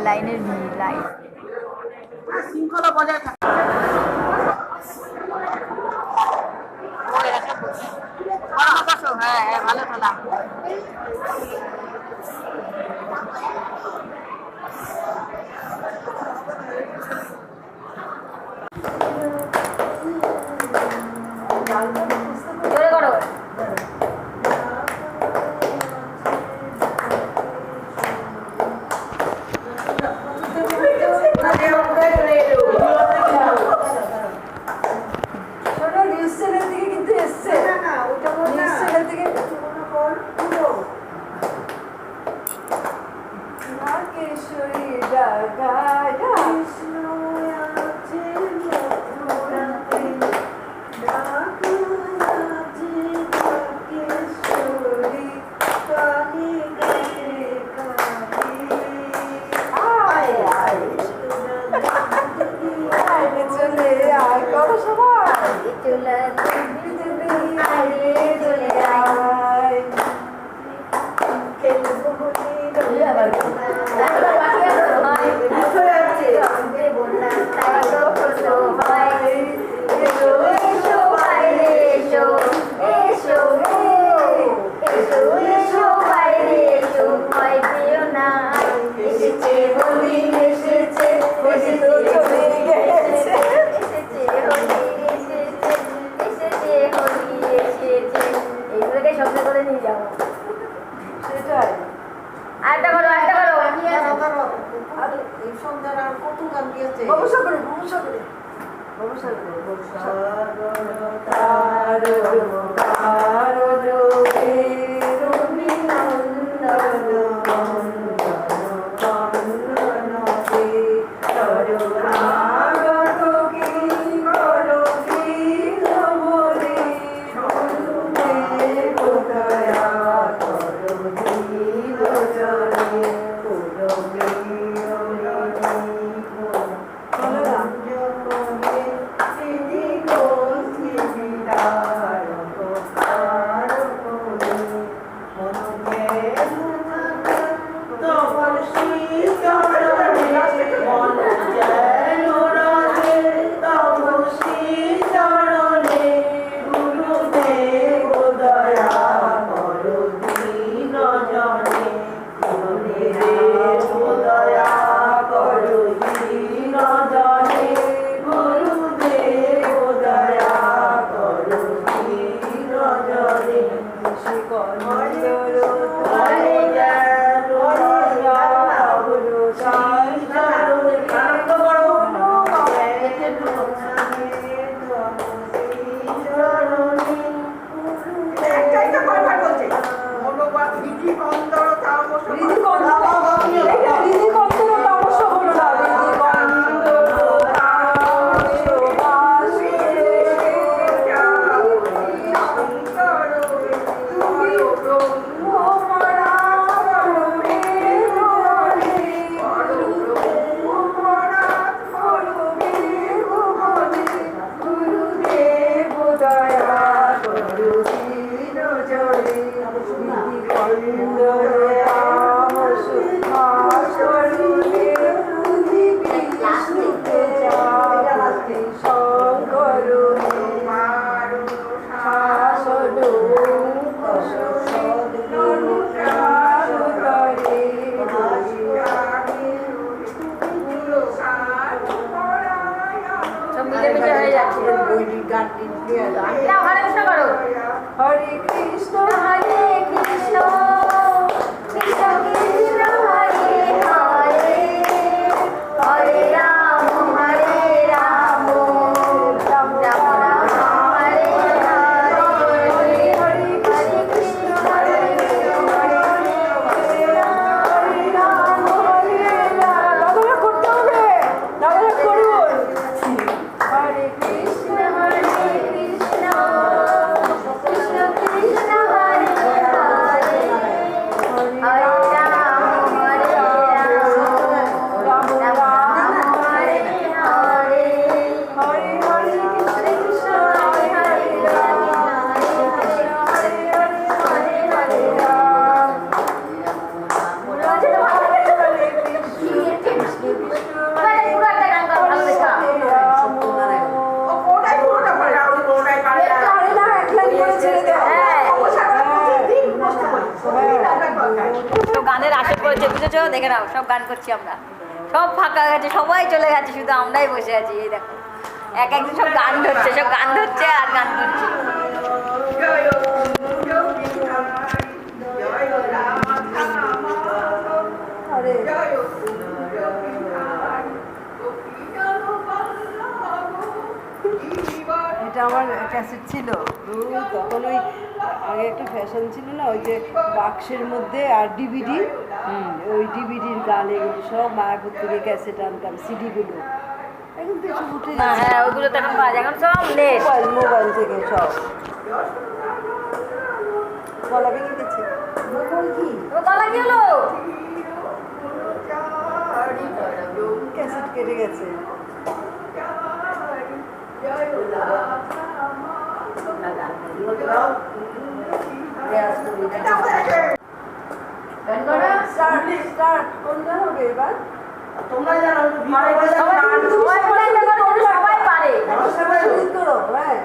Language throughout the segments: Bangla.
লাইনের ভিড় লাইন শৃঙ্খলা বজায় থাকে। হ্যাঁ হ্যাঁ ভালো খেলা। জোরে করো। Hare Krishna দেখেছো দেখে নাও, সব গান করছি আমরা, সব ফাঁকা গেছে, সবাই চলে গেছে, শুধু আমরাই বসে আছি। এই দেখো এক একজন সব গান ধরছে, সব গান ধরছে আর গান করছে। এটা আমার ক্যাসেট ছিল তখন, ওই আগে একটা ফ্যাশন ছিল না, ওই যে বাক্সের মধ্যে আর ডিভিডি, ওই ডিভিডির গান এগুলো সব মায়াপুর থেকে ক্যাসেট আনতাম, সিডিগুলো। এখন তো সব উঠে না, হ্যাঁ ওইগুলো তো এখন পাওয়া যায়, এখন সব নেট, মোবাইল থেকে সব। গলা ভেঙে গেছে, গলা কি হলো? ক্যাসেট কেটে গেছে। কোনটা হবে এবার? তোমরা জানো সবাই পারে। করো, হ্যাঁ।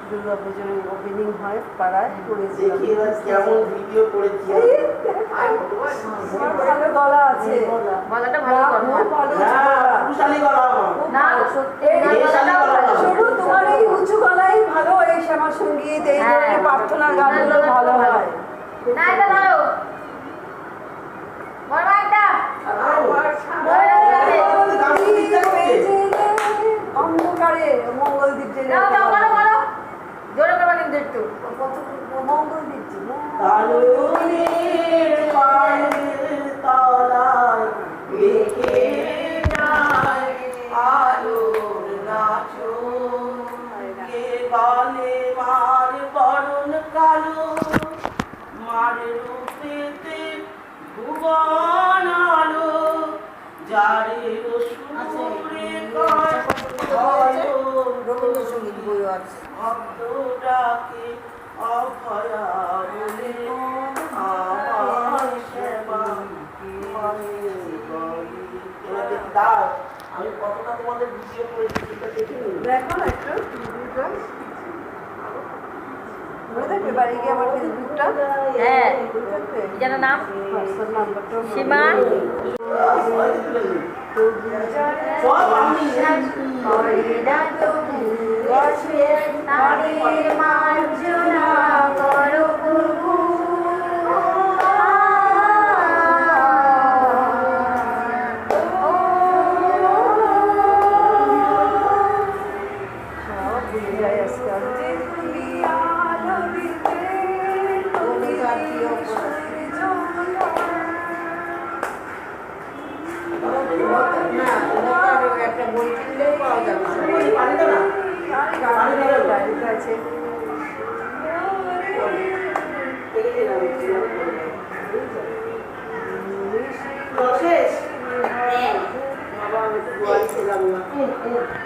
দুর্গাপুজোর ওপেনিং হয় পাড়ায়, করেছিলাম। কেমন ভিডিও করেছি, ভালো গলা আছে, গলাটা ভালো শুধু তোমার এই উঁচু গলাই ভালো, এই শ্যামা সঙ্গীত, এই ধরনের প্রার্থনার গানগুলো ভালো হয়। না এটা ধরো বড় একটা অন্ধকারে মঙ্গল দিচ্ছে, দাও দাও বলো বলো জোরে করবা কিন্তু একটু। মঙ্গল দিচ্ছে রবীন্দ্রসঙ্গীত বই আছে। আমি কতটা তোমাদের ভিডিও করেছি সেটা দেখে নিন। দেখো না একটু দেখবে বাড়ি গিয়ে আমার ফেসবুকটা, হ্যাঁ যেন নাম হোয়াটসঅ্যাপ নাম্বারটা সীমা সব আমি একটা বই কিনলেই পাওয়া যাবে। পারি না আছে লাগলো